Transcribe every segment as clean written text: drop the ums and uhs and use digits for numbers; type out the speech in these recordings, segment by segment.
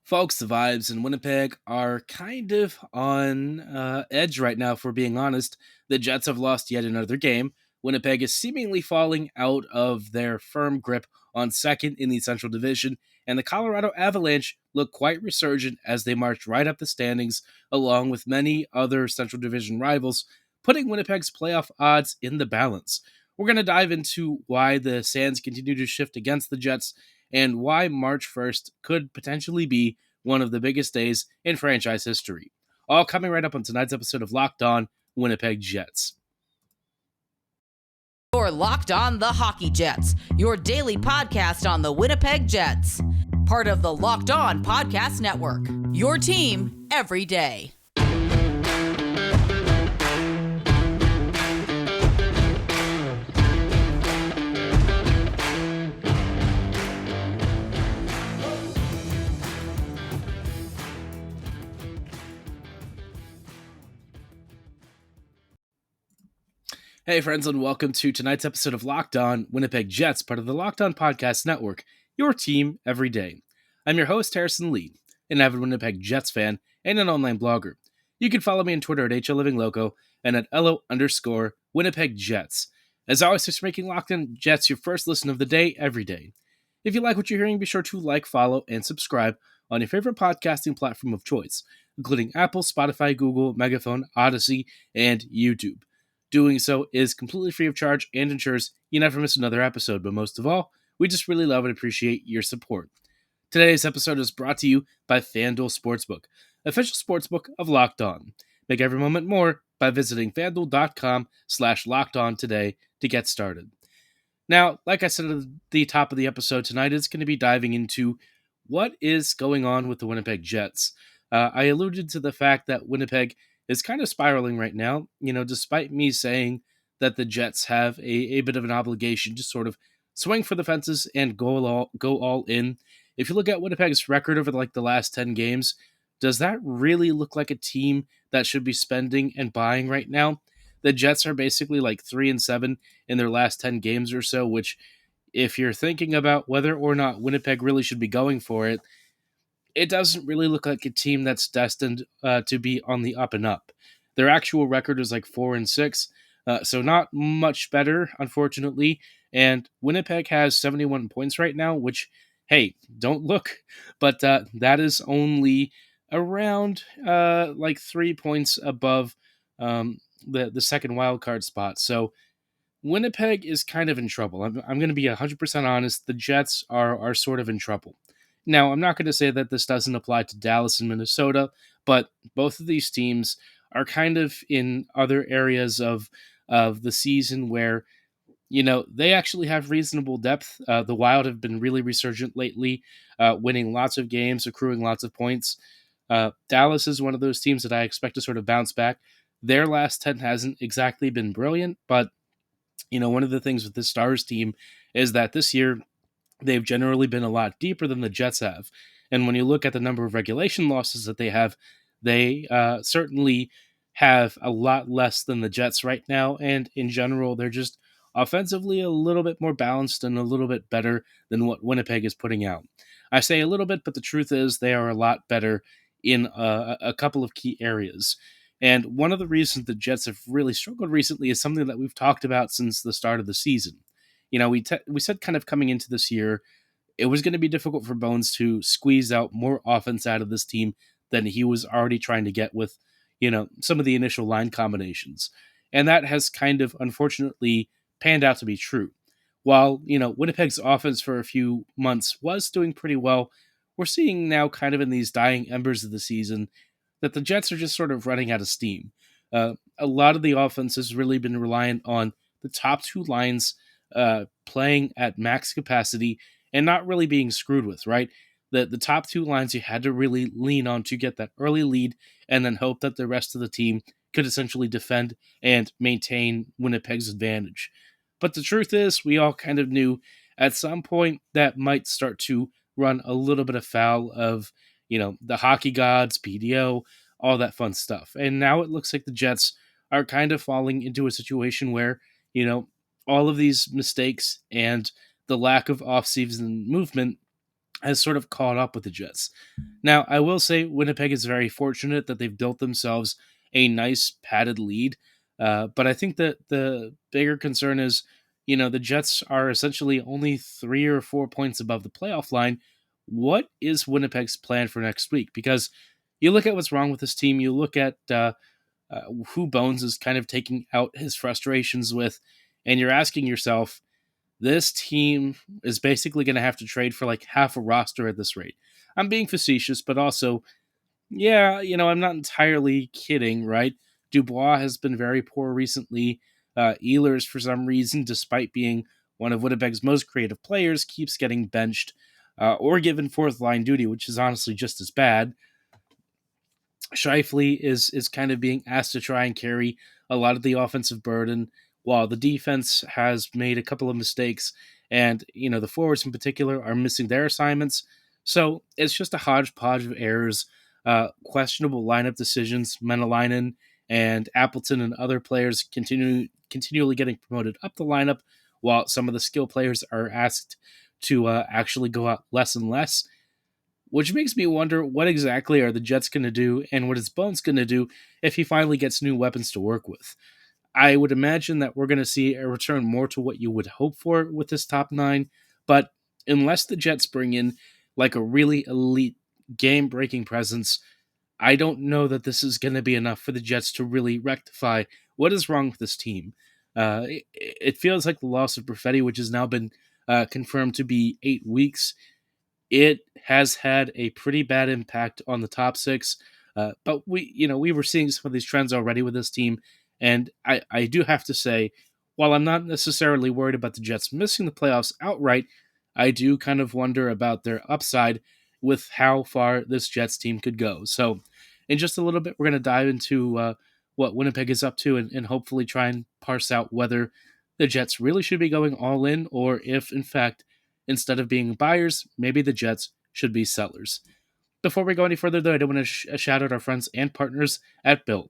Folks, the vibes in Winnipeg are kind of on edge right now, if we're being honest. The Jets have lost yet another game. Winnipeg is seemingly falling out of their firm grip on second in the Central Division, and the Colorado Avalanche look quite resurgent as they march right up the standings, along with many other Central Division rivals, putting Winnipeg's playoff odds in the balance. We're going to dive into why the sands continue to shift against the Jets and why March 1st could potentially be one of the biggest days in franchise history. All coming right up on tonight's episode of Locked On Winnipeg Jets. You're Locked On the Hockey Jets, your daily podcast on the Winnipeg Jets. Part of the Locked On Podcast Network, your team every day. Hey friends, and welcome to tonight's episode of Locked On Winnipeg Jets, part of the Locked On Podcast Network, your team every day. I'm your host, Harrison Lee, an avid Winnipeg Jets fan and an online blogger. You can follow me on Twitter at HLLivingLoco and at LO_Winnipeg Jets. As always, thanks for making Locked On Jets your first listen of the day every day. If you like what you're hearing, be sure to like, follow, and subscribe on your favorite podcasting platform of choice, including Apple, Spotify, Google, Megaphone, Odyssey, and YouTube. Doing so is completely free of charge and ensures you never miss another episode, but most of all, we just really love and appreciate your support. Today's episode is brought to you by FanDuel Sportsbook, official sportsbook of Locked On. Make every moment more by visiting FanDuel.com/LockedOn today to get started. Now, like I said at the top of the episode, tonight is going to be diving into what is going on with the Winnipeg Jets. I alluded to the fact that Winnipeg is kind of spiraling right now, despite me saying that the Jets have a bit of an obligation to sort of swing for the fences and go all in. If you look at Winnipeg's record over the last 10 games, does that really look like a team that should be spending and buying right now? The Jets are basically 3-7 in their last 10 games or so, which if you're thinking about whether or not Winnipeg really should be going for it, it doesn't really look like a team that's destined to be on the up and up. Their actual record is 4-6, so not much better, unfortunately. And Winnipeg has 71 points right now, which, hey, don't look, but that is only around 3 points above the second wild card spot. So Winnipeg is kind of in trouble. I'm going to be 100% honest. The Jets are sort of in trouble. Now, I'm not going to say that this doesn't apply to Dallas and Minnesota, but both of these teams are kind of in other areas of the season where, they actually have reasonable depth. The Wild have been really resurgent lately, winning lots of games, accruing lots of points. Dallas is one of those teams that I expect to sort of bounce back. Their last 10 hasn't exactly been brilliant, but, one of the things with this Stars team is that this year, they've generally been a lot deeper than the Jets have. And when you look at the number of regulation losses that they certainly have a lot less than the Jets right now. And in general, they're just offensively a little bit more balanced and a little bit better than what Winnipeg is putting out. I say a little bit, but the truth is they are a lot better in a couple of key areas. And one of the reasons the Jets have really struggled recently is something that we've talked about since the start of the season. We said kind of coming into this year, it was going to be difficult for Bones to squeeze out more offense out of this team than he was already trying to get with, some of the initial line combinations. And that has kind of, unfortunately, panned out to be true. While, Winnipeg's offense for a few months was doing pretty well, we're seeing now kind of in these dying embers of the season that the Jets are just sort of running out of steam. A lot of the offense has really been reliant on the top two lines playing at max capacity and not really being screwed with, right? The top two lines you had to really lean on to get that early lead and then hope that the rest of the team could essentially defend and maintain Winnipeg's advantage. But the truth is, we all kind of knew at some point that might start to run a little bit afoul of, the hockey gods, PDO, all that fun stuff. And now it looks like the Jets are kind of falling into a situation where, all of these mistakes and the lack of off-season movement has sort of caught up with the Jets. Now, I will say Winnipeg is very fortunate that they've built themselves a nice padded lead. But I think that the bigger concern is, the Jets are essentially only 3 or 4 points above the playoff line. What is Winnipeg's plan for next week? Because you look at what's wrong with this team, you look at who Bones is kind of taking out his frustrations with, and you're asking yourself, this team is basically going to have to trade for like half a roster at this rate. I'm being facetious, but also, yeah, I'm not entirely kidding, right? Dubois has been very poor recently. Ehlers, for some reason, despite being one of Winnipeg's most creative players, keeps getting benched or given fourth line duty, which is honestly just as bad. Shifley is kind of being asked to try and carry a lot of the offensive burden, while the defense has made a couple of mistakes, and the forwards in particular are missing their assignments. So it's just a hodgepodge of errors, questionable lineup decisions. Menelainen and Appleton and other players continually getting promoted up the lineup, while some of the skill players are asked to actually go out less and less, which makes me wonder what exactly are the Jets going to do and what is Bones going to do if he finally gets new weapons to work with. I would imagine that we're going to see a return more to what you would hope for with this top nine, but unless the Jets bring in like a really elite game breaking presence, I don't know that this is going to be enough for the Jets to really rectify what is wrong with this team. It feels like the loss of Perfetti, which has now been confirmed to be 8 weeks, it has had a pretty bad impact on the top six. But we were seeing some of these trends already with this team, and I do have to say, while I'm not necessarily worried about the Jets missing the playoffs outright, I do kind of wonder about their upside with how far this Jets team could go. So, in just a little bit, we're going to dive into what Winnipeg is up to, and hopefully try and parse out whether the Jets really should be going all in, or if, in fact, instead of being buyers, maybe the Jets should be sellers. Before we go any further, though, I do want to shout out our friends and partners at Built.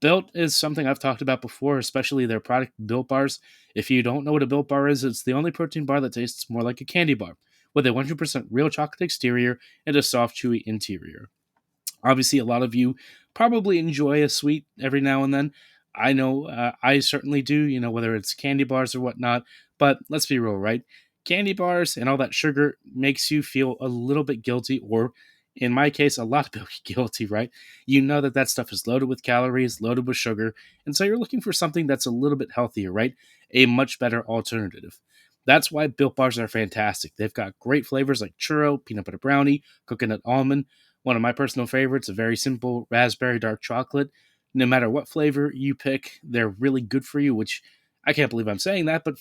Built is something I've talked about before, especially their product, Built Bars. If you don't know what a Built Bar is, it's the only protein bar that tastes more like a candy bar, with a 100% real chocolate exterior and a soft, chewy interior. Obviously, a lot of you probably enjoy a sweet every now and then. I know I certainly do, whether it's candy bars or whatnot. But let's be real, right? Candy bars and all that sugar makes you feel a little bit guilty, or in my case, a lot bit guilty, right? You know that stuff is loaded with calories, loaded with sugar, and so you're looking for something that's a little bit healthier, right? A much better alternative. That's why Built Bars are fantastic. They've got great flavors like churro, peanut butter brownie, coconut almond. One of my personal favorites, a very simple raspberry dark chocolate. No matter what flavor you pick, they're really good for you, which I can't believe I'm saying that, but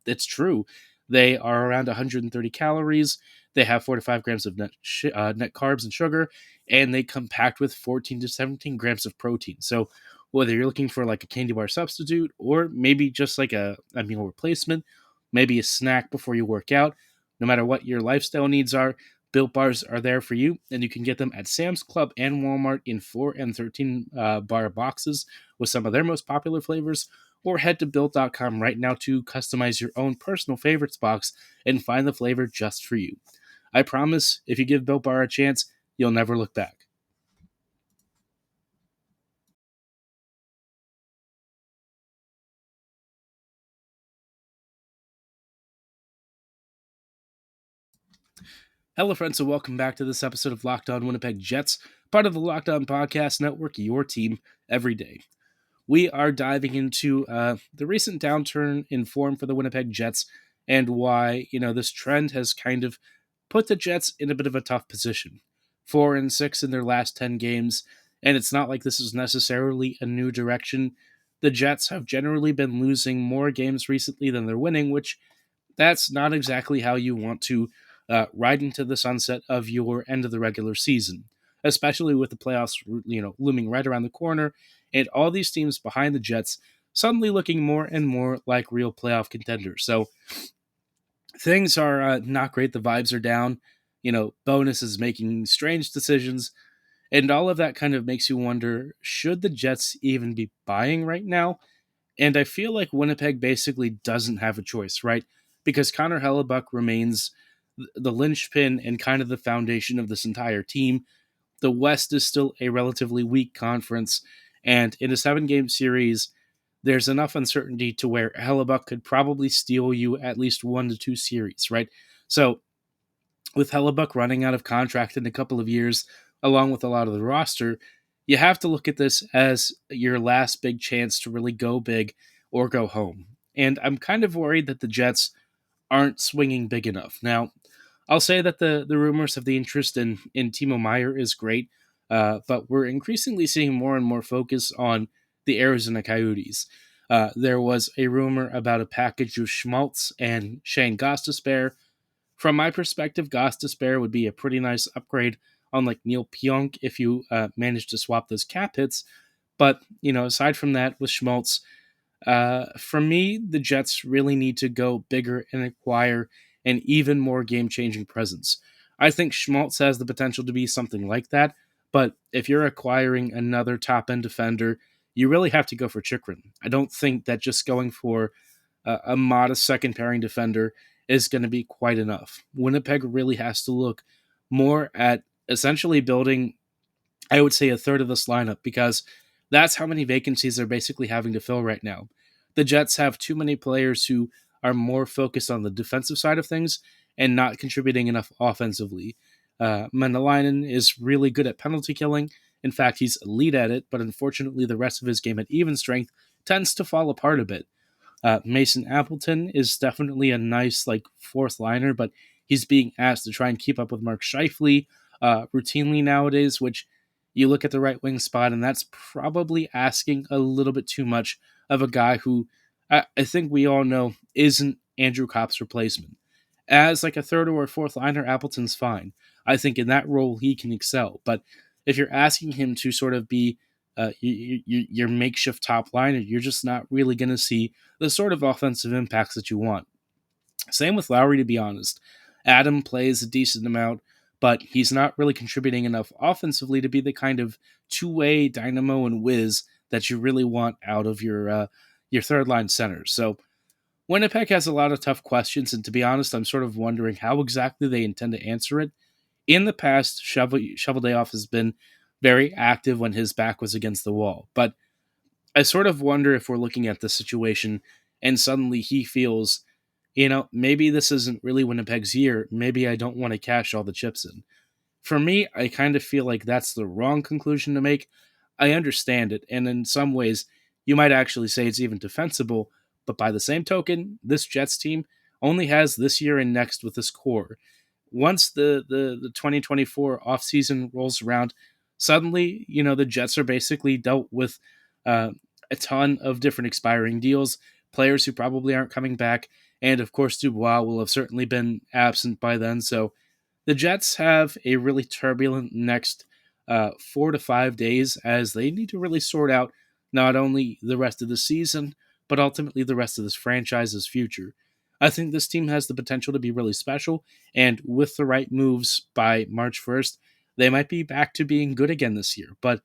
it's true. They are around 130 calories. They have 4 to 5 grams of net carbs and sugar, and they come packed with 14 to 17 grams of protein. So whether you're looking for like a candy bar substitute, or maybe just like a meal replacement, maybe a snack before you work out, no matter what your lifestyle needs are, Built Bars are there for you, and you can get them at Sam's Club and Walmart in 4 and 13 bar boxes with some of their most popular flavors, or head to Built.com right now to customize your own personal favorites box and find the flavor just for you. I promise, if you give Built Bar a chance, you'll never look back. Hello, friends, and welcome back to this episode of Locked On Winnipeg Jets, part of the Locked On Podcast Network, your team every day. We are diving into the recent downturn in form for the Winnipeg Jets and why, this trend has kind of put the Jets in a bit of a tough position. 4-6 in their last 10 games, and it's not like this is necessarily a new direction. The Jets have generally been losing more games recently than they're winning, which that's not exactly how you want to ride into the sunset of your end of the regular season, especially with the playoffs, looming right around the corner, and all these teams behind the Jets suddenly looking more and more like real playoff contenders. So things are not great. The vibes are down. Bonus is making strange decisions, and all of that kind of makes you wonder, should the Jets even be buying right now? And I feel like Winnipeg basically doesn't have a choice, right? Because Connor Hellebuck remains the linchpin and kind of the foundation of this entire team. The West is still a relatively weak conference, and in a 7-game series, there's enough uncertainty to where Hellebuck could probably steal you at least 1 to 2 series, right? So with Hellebuck running out of contract in a couple of years, along with a lot of the roster, you have to look at this as your last big chance to really go big or go home. And I'm kind of worried that the Jets aren't swinging big enough. Now, I'll say that the rumors of the interest in Timo Meyer is great, but we're increasingly seeing more and more focus on the Arizona Coyotes. There was a rumor about a package of Schmaltz and Shane Gostisbehere. From my perspective, Gostisbehere would be a pretty nice upgrade on like Neil Pionk if you manage to swap those cap hits. But aside from that, with Schmaltz, for me, the Jets really need to go bigger and acquire an even more game-changing presence. I think Schmaltz has the potential to be something like that, but if you're acquiring another top-end defender, you really have to go for Chikrin. I don't think that just going for a modest second-pairing defender is going to be quite enough. Winnipeg really has to look more at essentially building, I would say, a third of this lineup because that's how many vacancies they're basically having to fill right now. The Jets have too many players who are more focused on the defensive side of things and not contributing enough offensively. Mendelainen is really good at penalty killing. In fact, he's elite at it, but unfortunately, the rest of his game at even strength tends to fall apart a bit. Mason Appleton is definitely a nice fourth liner, but he's being asked to try and keep up with Mark Scheifele routinely nowadays, which you look at the right wing spot, and that's probably asking a little bit too much of a guy who I think we all know isn't Andrew Kopp's replacement. As a third or fourth liner, Appleton's fine. I think in that role he can excel. But if you're asking him to sort of be your makeshift top liner, you're just not really going to see the sort of offensive impacts that you want. Same with Lowry, to be honest. Adam plays a decent amount, but he's not really contributing enough offensively to be the kind of two-way dynamo and whiz that you really want out of your third line center. So Winnipeg has a lot of tough questions, and to be honest, I'm sort of wondering how exactly they intend to answer it. In the past, Shoveldayoff has been very active when his back was against the wall, but I sort of wonder if we're looking at the situation and suddenly he feels, maybe this isn't really Winnipeg's year. Maybe I don't want to cash all the chips in. For me, I kind of feel like that's the wrong conclusion to make. I understand it, and in some ways, you might actually say it's even defensible, but by the same token, this Jets team only has this year and next with this core. Once the 2024 offseason rolls around, suddenly, the Jets are basically dealt with uh, a ton of different expiring deals, players who probably aren't coming back, and of course, Dubois will have certainly been absent by then, so the Jets have a really turbulent next 4 to 5 days as they need to really sort out not only the rest of the season, but ultimately the rest of this franchise's future. I think this team has the potential to be really special, and with the right moves by March 1st, they might be back to being good again this year. But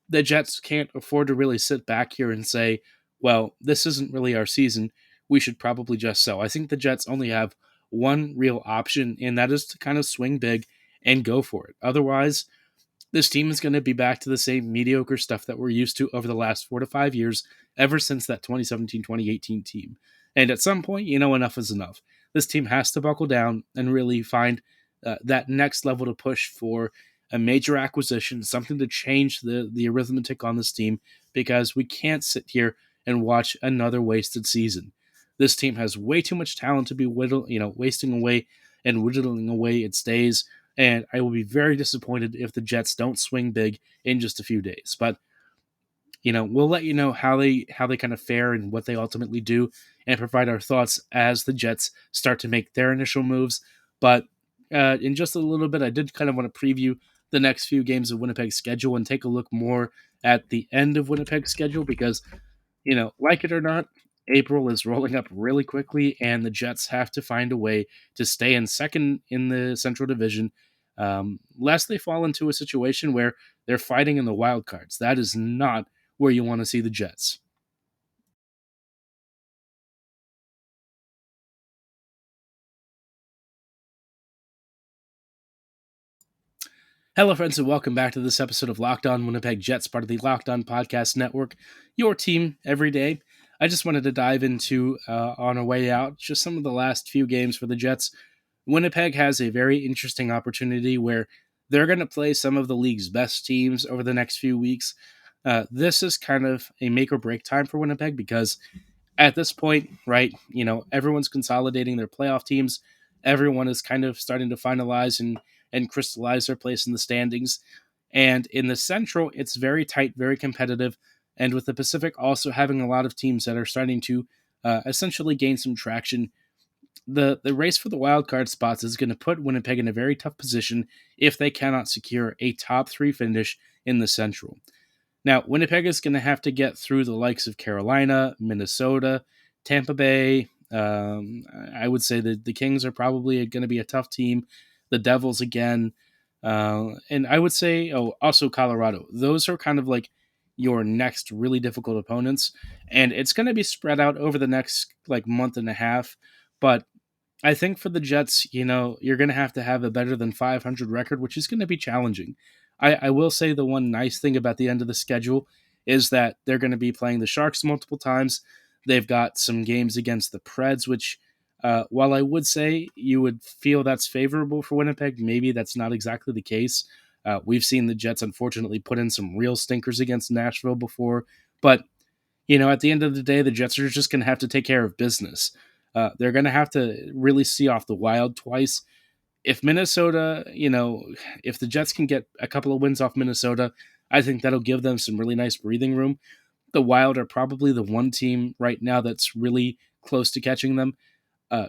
the Jets can't afford to really sit back here and say, well, this isn't really our season. We should probably just sell. I think the Jets only have one real option, and that is to kind of swing big and go for it. Otherwise, this team is going to be back to the same mediocre stuff that we're used to over the last 4 to 5 years, ever since that 2017-2018 team. And at some point, enough is enough. This team has to buckle down and really find that next level to push for a major acquisition, something to change the arithmetic on this team, because we can't sit here and watch another wasted season. This team has way too much talent to be wasting away and whittling away its days, and I will be very disappointed if the Jets don't swing big in just a few days. But we'll let you know how they kind of fare and what they ultimately do, and provide our thoughts as the Jets start to make their initial moves. But in just a little bit, I did kind of want to preview the next few games of Winnipeg's schedule and take a look more at the end of Winnipeg's schedule because, like it or not, April is rolling up really quickly, and the Jets have to find a way to stay in second in the Central Division, lest they fall into a situation where they're fighting in the wild cards. That is not where you want to see the Jets. Hello, friends, and welcome back to this episode of Locked On Winnipeg Jets, part of the Locked On Podcast Network, your team every day. I just wanted to dive into, on our way out, just some of the last few games for the Jets. Winnipeg has a very interesting opportunity where they're going to play some of the league's best teams over the next few weeks. This is kind of a make or break time for Winnipeg because at this point, right, everyone's consolidating their playoff teams. Everyone is kind of starting to finalize and crystallize their place in the standings. And in the Central, it's very tight, very competitive. And with the Pacific also having a lot of teams that are starting to essentially gain some traction, the race for the wild card spots is going to put Winnipeg in a very tough position if they cannot secure a top three finish in the Central. Now, Winnipeg is going to have to get through the likes of Carolina, Minnesota, Tampa Bay. I would say that the Kings are probably going to be a tough team. The Devils again. And I would say, also Colorado. Those are kind of like your next really difficult opponents. And it's going to be spread out over the next like month and a half. But I think for the Jets, you're going to have a better than 500 record, which is going to be challenging. I will say the one nice thing about the end of the schedule is that they're going to be playing the Sharks multiple times. They've got some games against the Preds, which, while I would say you would feel that's favorable for Winnipeg, maybe that's not exactly the case. We've seen the Jets, unfortunately, put in some real stinkers against Nashville before. But, at the end of the day, the Jets are just going to have to take care of business. They're going to have to really see off the Wild twice. If Minnesota, if the Jets can get a couple of wins off Minnesota, I think that'll give them some really nice breathing room. The Wild are probably the one team right now that's really close to catching them.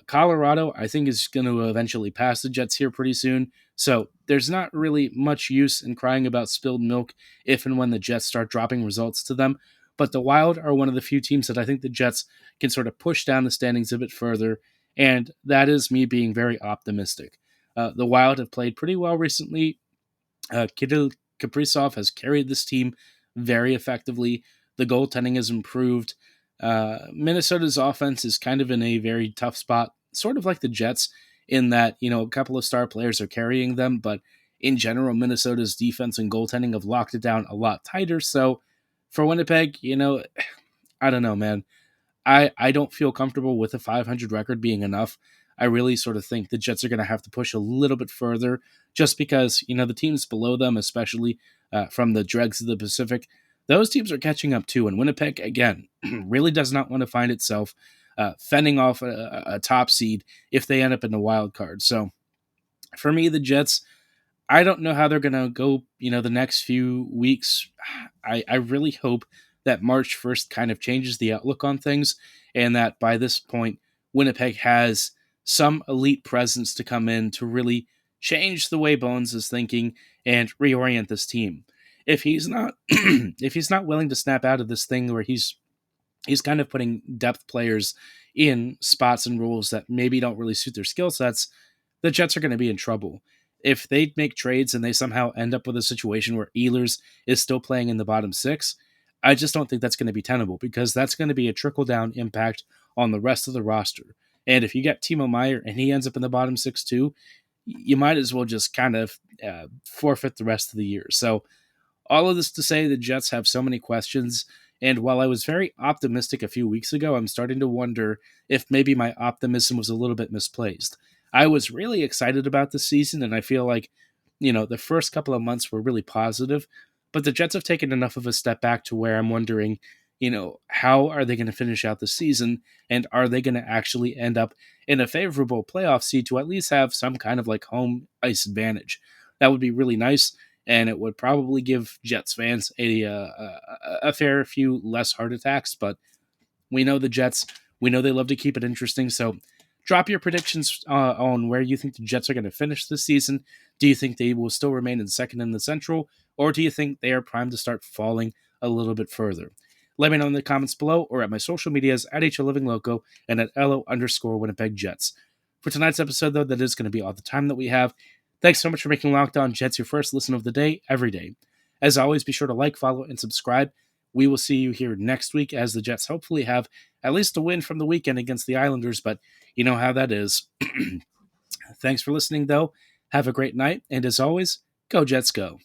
Colorado, I think, is going to eventually pass the Jets here pretty soon. So there's not really much use in crying about spilled milk if and when the Jets start dropping results to them. But the Wild are one of the few teams that I think the Jets can sort of push down the standings a bit further. And that is me being very optimistic. The Wild have played pretty well recently. Kirill Kaprizov has carried this team very effectively. The goaltending has improved. Minnesota's offense is kind of in a very tough spot, sort of like the Jets, in that, a couple of star players are carrying them, but in general, Minnesota's defense and goaltending have locked it down a lot tighter. So for Winnipeg, I don't know, man. I don't feel comfortable with a 500 record being enough. I really sort of think the Jets are going to have to push a little bit further just because, the teams below them, especially from the dregs of the Pacific, those teams are catching up too. And Winnipeg, again, really does not want to find itself fending off a top seed if they end up in the wild card. So for me, the Jets, I don't know how they're going to go, the next few weeks. I really hope that March 1st kind of changes the outlook on things and that by this point, Winnipeg has some elite presence to come in to really change the way Bones is thinking and reorient this team. If he's not if he's not willing to snap out of this thing where he's kind of putting depth players in spots and roles that maybe don't really suit their skill sets, the Jets are going to be in trouble. If they make trades and they somehow end up with a situation where Ehlers is still playing in the bottom six, I just don't think that's going to be tenable because that's going to be a trickle-down impact on the rest of the roster. And if you get Timo Meier and he ends up in the bottom six too, you might as well just kind of forfeit the rest of the year. So all of this to say the Jets have so many questions. And while I was very optimistic a few weeks ago, I'm starting to wonder if maybe my optimism was a little bit misplaced. I was really excited about this season, and I feel like, the first couple of months were really positive, but the Jets have taken enough of a step back to where I'm wondering, how are they going to finish out the season, and are they going to actually end up in a favorable playoff seed to at least have some kind of like home ice advantage? That would be really nice, and it would probably give Jets fans a fair few less heart attacks, but we know the Jets. We know they love to keep it interesting, so drop your predictions on where you think the Jets are going to finish this season. Do you think they will still remain in second in the Central, or do you think they are primed to start falling a little bit further? Let me know in the comments below or at my social medias at HLivingLoco and at LO_Winnipeg Jets. For tonight's episode, though, that is going to be all the time that we have. Thanks so much for making Locked On Jets your first listen of the day every day. As always, be sure to like, follow, and subscribe. We will see you here next week as the Jets hopefully have at least a win from the weekend against the Islanders, but you know how that is. Thanks for listening, though. Have a great night, and as always, Go Jets, go.